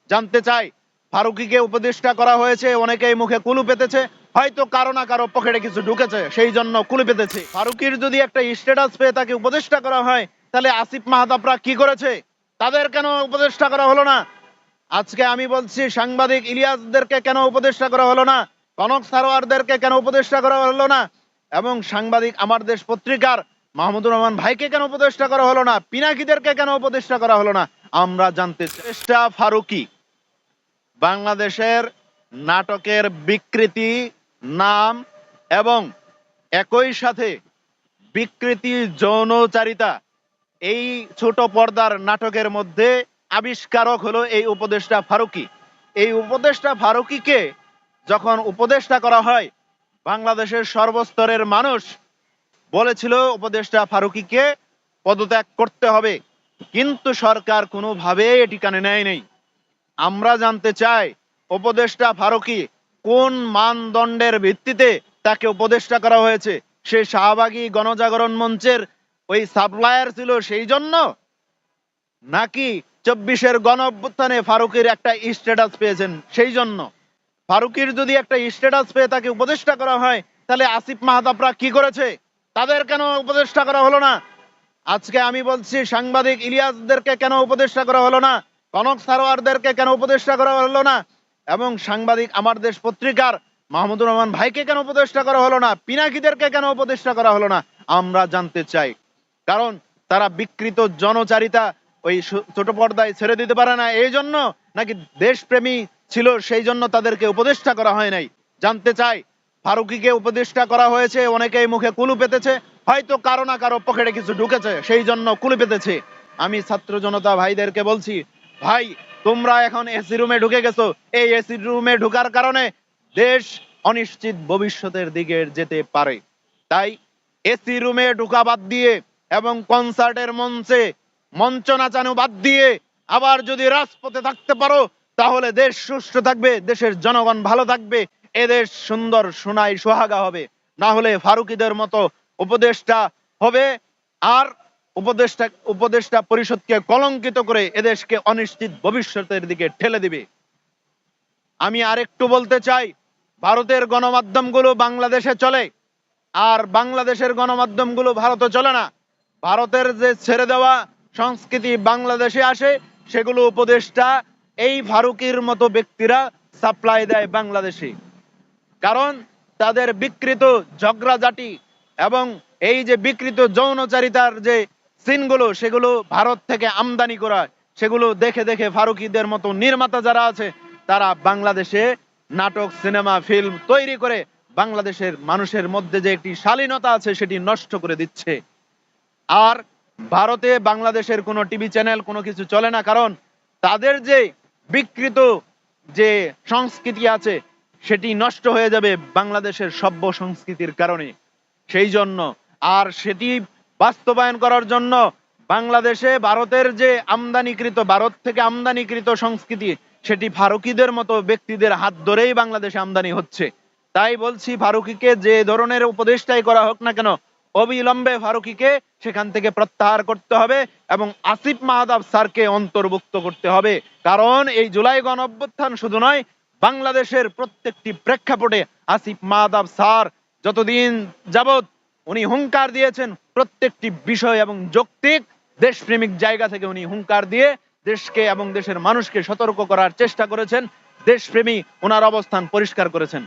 জানতে চাই, ফারুকীকে উপদেষ্টা করা হয়েছে, অনেকেই মুখে কুলু পেতেছে, হয়তো কারো না কারো পকেটে কিছু ঢুকেছে সেই জন্য কুলু পেতেছে। ফারুকীর যদি একটা স্ট্যাটাস পেয়ে তাকে উপদেষ্টা করা হয়, তাহলে আসিফ মাহতাবরা কি করেছে? তাদের কেন উপদেষ্টা করা হলো না? আজকে আমি বলছি, সাংবাদিক ইলিয়াসদেরকে কেন উপদেষ্টা করা হলো না? কনক সারোয়ারদেরকে কেন উপদেষ্টা করা হলো না? এবং সাংবাদিক আমার দেশ পত্রিকার মাহমুদুর রহমান ভাইকে কেন উপদেষ্টা করা হলো না? পিনাকিদেরকে কেন উপদেষ্টা করা হলো না? আমরা জানতে চাই। উপদেষ্টা ফারুকী বাংলাদেশের নাটকের বিকৃতি, নাম এবং একই সাথে বিকৃতি, যৌনচারিতা, এই ছোট পর্দার নাটকের মধ্যে আবিষ্কারক হলো এই উপদেষ্টা ফারুকী। এই উপদেষ্টা ফারুকীকে যখন উপদেষ্টা করা হয়, বাংলাদেশের সর্বস্তরের মানুষ বলেছিল উপদেষ্টা ফারুকীকে পদত্যাগ করতে হবে, কিন্তু সরকার কোনোভাবেই এটি কানে নেয়নি। আমরা জানতে চাই, উপদেষ্টা ফারুকী কোন মানদণ্ডের ভিত্তিতে তাকে উপদেষ্টা করা হয়েছে? সে শাহবাগী গণজাগরণ মঞ্চের ওই সাপ্লায়ার ছিল সেই জন্য, নাকি 24-এর গণ অভ্যুত্থানে ফারুকীর একটা স্ট্যাটাস পেয়েছেন সেই জন্য? ফারুকীর যদি একটা স্ট্যাটাস পেয়ে তাকে উপদেষ্টা করা হয়, তাহলে আসিফ মাহতাবরা কি করেছে? তাদের কেন উপদেষ্টা করা হলো না? আজকে আমি বলছি, সাংবাদিক ইলিয়াসদেরকে কেন উপদেষ্টা করা হলো না? কনক সারোয়ারদেরকে কেন উপদেষ্টা করা হলো না? এবং সাংবাদিক আমার দেশ পত্রিকার মাহমুদুর রহমান ভাইকে কেন উপদেষ্টা করা হলো না? পিনাকিদেরকে কেন উপদেষ্টা করা হলো না? আমরা জানতে চাই। কারণ তারা বিকৃত জনচারিতা ওই ছোট পর্দায় ছেড়ে দিতে পারে না এই জন্য, নাকি দেশপ্রেমী ছিল সেই জন্য তাদেরকে উপদেষ্টা করা হয় নাই? জানতে চাই। ফারুকীকে উপদেষ্টা করা হয়েছে, অনেকেই মুখে কুলু পেতেছে, হয়তো কারো না কারো পকেটে কিছু ঢুকেছে সেই জন্য কুলু পেতেছে। আমি ছাত্র জনতা ভাইদেরকে বলছি, ভাই তোমরা এখন এসি রুমে ঢুকে গেছো, এই এসি রুমে ঢুকার কারণে দেশ অনিশ্চিত ভবিষ্যতের দিকে যেতে পারে। তাই এসি রুমে ঢুকা বাদ দিয়ে এবং কনসার্টের মঞ্চে মঞ্চ নাচানো বাদ দিয়ে আবার যদি রাজপথে থাকতে পারো, তাহলে দেশ সুষ্ঠু থাকবে, দেশের জনগণ ভালো থাকবে, এদেশ সুন্দর সোনায় সোহাগা হবে। না হলে ফারুকীদের মতো উপদেষ্টা হবে আর উপদেষ্টা পরিষদকে কলঙ্কিত করে এদেশকে অনিশ্চিত ভবিষ্যতের দিকে ঠেলে দিবে। আমি আরেকটু বলতে চাই, ভারতের গণমাধ্যমগুলো বাংলাদেশে চলে, আর বাংলাদেশের গণমাধ্যমগুলো ভারতে চলে না। ভারতের যে ছেড়ে দেওয়া সংস্কৃতি বাংলাদেশে আসে, সেগুলো উপদেষ্টা এই ফারুকীর মতো ব্যক্তিরা সাপ্লাই দেয় বাংলাদেশে। কারণ তাদের বিকৃত ঝগড়াঝাটি এবং এই যে বিকৃত যৌনচারিতার যে সিনগুলো, সেগুলো ভারত থেকে আমদানি করা, সেগুলো দেখে দেখে ফারুকীদের মতো নির্মাতা যারা আছে, তারা বাংলাদেশে নাটক, সিনেমা, ফিল্ম তৈরি করে বাংলাদেশের মানুষের মধ্যে যে একটি শালীনতা আছে সেটি নষ্ট করে দিচ্ছে। আর ভারতে বাংলাদেশের কোনো টিভি চ্যানেল কোনো কিছু চলে না, কারণ তাদের যে বিকৃত যে সংস্কৃতি আছে সেটি নষ্ট হয়ে যাবে বাংলাদেশের সভ্য সংস্কৃতির কারণে। সেই জন্য আর সেটি বাস্তবায়ন করার জন্য বাংলাদেশে ভারতের যে ভারত থেকে আমদানিকৃত সংস্কৃতি, সেটি ফারুকীদের মতো ব্যক্তিদের হাত ধরেই বাংলাদেশে আমদানি হচ্ছে। তাই বলছি, ফারুকীকে যে ধরনের উপদেষ্টাই করা হোক না কেন, অবিলম্বে ফারুকীকে সেখান থেকে প্রত্যাহার করতে হবে এবং আসিফ মাহতাব স্যারকে অন্তর্ভুক্ত করতে হবে। কারণ এই জুলাই গণ অভ্যুত্থান শুধু নয়, বাংলাদেশের প্রত্যেকটি প্রেক্ষাপটে আসিফ মাহতাব স্যার যতদিন যাবৎ উনি হুঙ্কার দিয়েছেন, প্রত্যেকটি বিষয় এবং যৌক্তিক দেশপ্রেমিক জায়গা থেকে উনি হুঙ্কার দিয়ে দেশকে এবং দেশের মানুষকে সতর্ক করার চেষ্টা করেছেন। দেশপ্রেমী ওনার অবস্থান পরিষ্কার করেছেন।